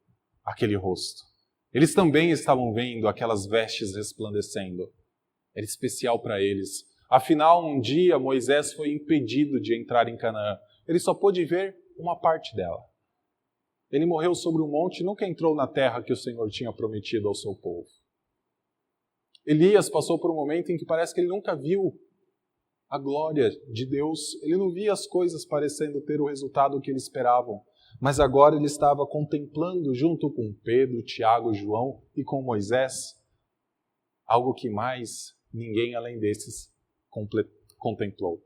aquele rosto. Eles também estavam vendo aquelas vestes resplandecendo. Era especial para eles. Afinal, um dia Moisés foi impedido de entrar em Canaã. Ele só pôde ver uma parte dela. Ele morreu sobre um monte e nunca entrou na terra que o Senhor tinha prometido ao seu povo. Elias passou por um momento em que parece que ele nunca viu a glória de Deus. Ele não via as coisas parecendo ter o resultado que eles esperavam. Mas agora ele estava contemplando junto com Pedro, Tiago, João e com Moisés algo que mais ninguém além desses contemplou.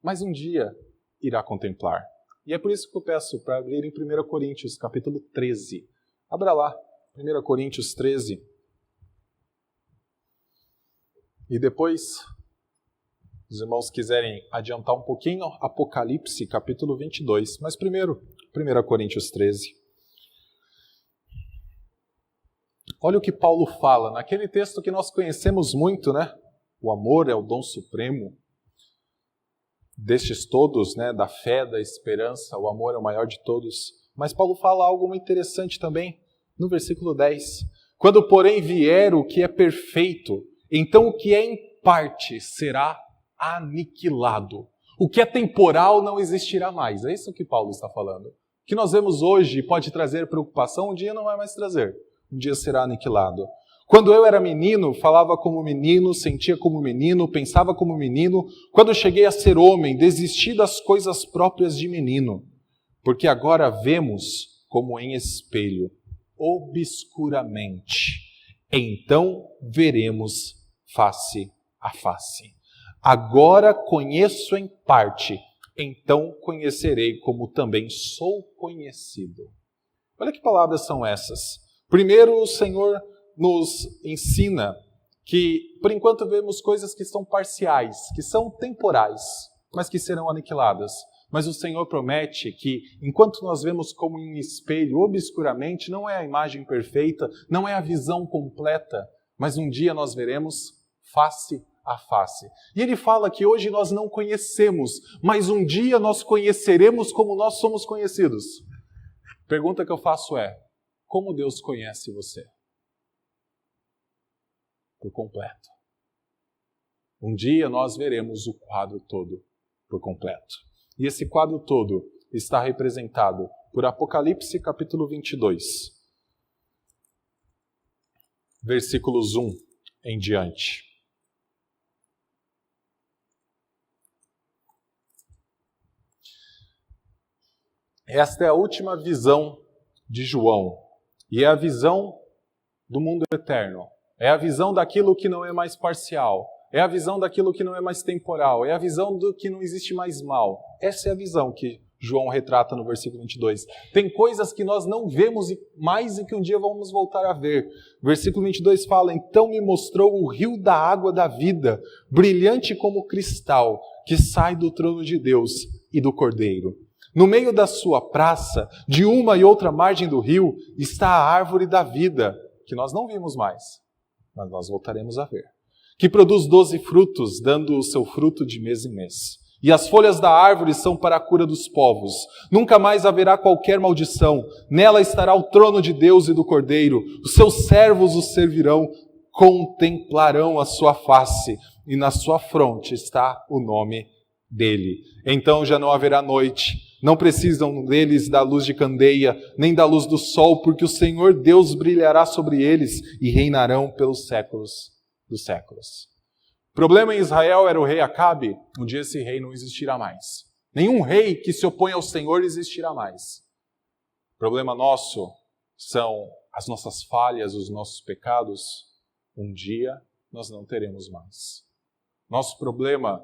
Mas um dia irá contemplar. E é por isso que eu peço para abrir em 1 Coríntios, capítulo 13. Abra lá, 1 Coríntios 13. E depois, os irmãos quiserem adiantar um pouquinho, Apocalipse, capítulo 22. Mas primeiro, 1 Coríntios 13. Olha o que Paulo fala, naquele texto que nós conhecemos muito, né? O amor é o dom supremo. Destes todos, né, da fé, da esperança, o amor é o maior de todos. Mas Paulo fala algo muito interessante também, no versículo 10. Quando, porém, vier o que é perfeito, então o que é em parte será aniquilado. O que é temporal não existirá mais. É isso que Paulo está falando. que nós vemos hoje e pode trazer preocupação, um dia não vai mais trazer. Um dia será aniquilado. Quando eu era menino, falava como menino, sentia como menino, pensava como menino. Quando eu cheguei a ser homem, desisti das coisas próprias de menino. Porque agora vemos como em espelho, obscuramente. Então veremos face a face. Agora conheço em parte, então conhecerei como também sou conhecido. Olha que palavras são essas. Primeiro, o Senhor nos ensina que, por enquanto, vemos coisas que são parciais, que são temporais, mas que serão aniquiladas. Mas o Senhor promete que, enquanto nós vemos como em espelho, obscuramente, não é a imagem perfeita, não é a visão completa, mas um dia nós veremos face a face. E ele fala que hoje nós não conhecemos, mas um dia nós conheceremos como nós somos conhecidos. A pergunta que eu faço é, como Deus conhece você? Por completo. Um dia nós veremos o quadro todo por completo. E esse quadro todo está representado por Apocalipse capítulo 22, versículos 1 em diante. Esta é a última visão de João, e é a visão do mundo eterno. É a visão daquilo que não é mais parcial. É a visão daquilo que não é mais temporal. É a visão do que não existe mais mal. Essa é a visão que João retrata no versículo 22. Tem coisas que nós não vemos mais e que um dia vamos voltar a ver. Versículo 22 fala, então me mostrou o rio da água da vida, brilhante como cristal, que sai do trono de Deus e do Cordeiro. No meio da sua praça, de uma e outra margem do rio, está a árvore da vida, que nós não vimos mais, mas nós voltaremos a ver, que produz 12 frutos, dando o seu fruto de mês em mês. E as folhas da árvore são para a cura dos povos. Nunca mais haverá qualquer maldição. Nela estará o trono de Deus e do Cordeiro. Os seus servos o servirão, contemplarão a sua face, e na sua fronte está o nome dele. Então já não haverá noite. Não precisam deles da luz de candeia, nem da luz do sol, porque o Senhor Deus brilhará sobre eles e reinarão pelos séculos dos séculos. O problema em Israel era o rei Acabe. Um dia esse rei não existirá mais. Nenhum rei que se opõe ao Senhor existirá mais. O problema nosso são as nossas falhas, os nossos pecados. Um dia nós não teremos mais. Nosso problema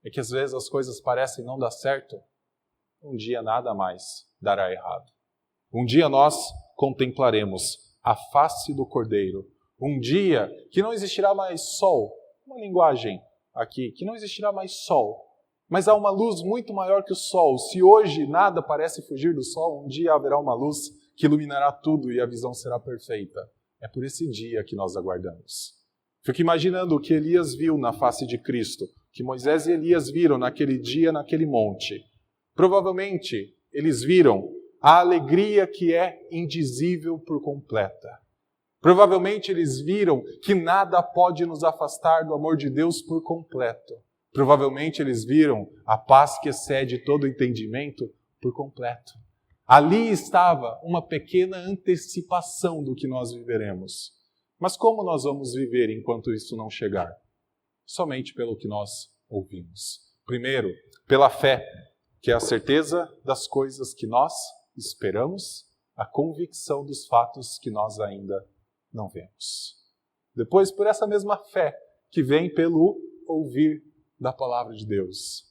é que às vezes as coisas parecem não dar certo. Um dia nada mais dará errado. Um dia nós contemplaremos a face do Cordeiro. Um dia que não existirá mais sol. Uma linguagem aqui, que não existirá mais sol. Mas há uma luz muito maior que o sol. Se hoje nada parece fugir do sol, um dia haverá uma luz que iluminará tudo e a visão será perfeita. É por esse dia que nós aguardamos. Fico imaginando o que Elias viu na face de Cristo, que Moisés e Elias viram naquele dia, naquele monte. Provavelmente, eles viram a alegria que é indizível por completa. Provavelmente, eles viram que nada pode nos afastar do amor de Deus por completo. Provavelmente, eles viram a paz que excede todo entendimento por completo. Ali estava uma pequena antecipação do que nós viveremos. Mas como nós vamos viver enquanto isso não chegar? Somente pelo que nós ouvimos. Primeiro, pela fé, que é a certeza das coisas que nós esperamos, a convicção dos fatos que nós ainda não vemos. Depois, por essa mesma fé, que vem pelo ouvir da palavra de Deus.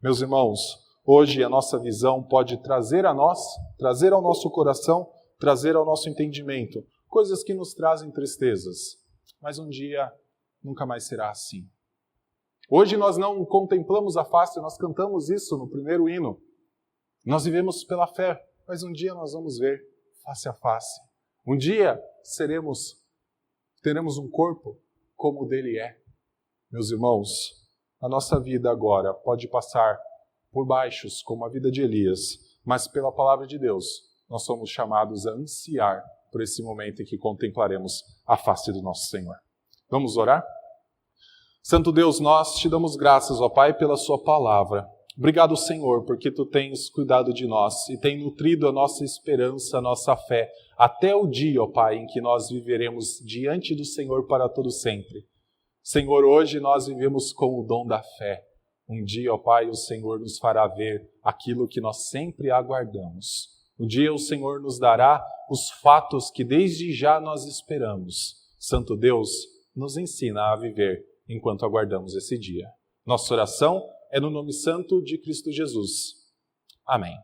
Meus irmãos, hoje a nossa visão pode trazer a nós, trazer ao nosso coração, trazer ao nosso entendimento, coisas que nos trazem tristezas. Mas um dia nunca mais será assim. Hoje nós não contemplamos a face, nós cantamos isso no primeiro hino. Nós vivemos pela fé, mas um dia nós vamos ver face a face. Um dia teremos um corpo como o dele é. Meus irmãos, a nossa vida agora pode passar por baixos, como a vida de Elias, mas pela palavra de Deus, nós somos chamados a ansiar por esse momento em que contemplaremos a face do nosso Senhor. Vamos orar? Santo Deus, nós te damos graças, ó Pai, pela sua palavra. Obrigado, Senhor, porque Tu tens cuidado de nós e tem nutrido a nossa esperança, a nossa fé, até o dia, ó Pai, em que nós viveremos diante do Senhor para todo sempre. Senhor, hoje nós vivemos com o dom da fé. Um dia, ó Pai, o Senhor nos fará ver aquilo que nós sempre aguardamos. Um dia o Senhor nos dará os fatos que desde já nós esperamos. Santo Deus, nos ensina a viver enquanto aguardamos esse dia. Nossa oração é no nome santo de Cristo Jesus. Amém.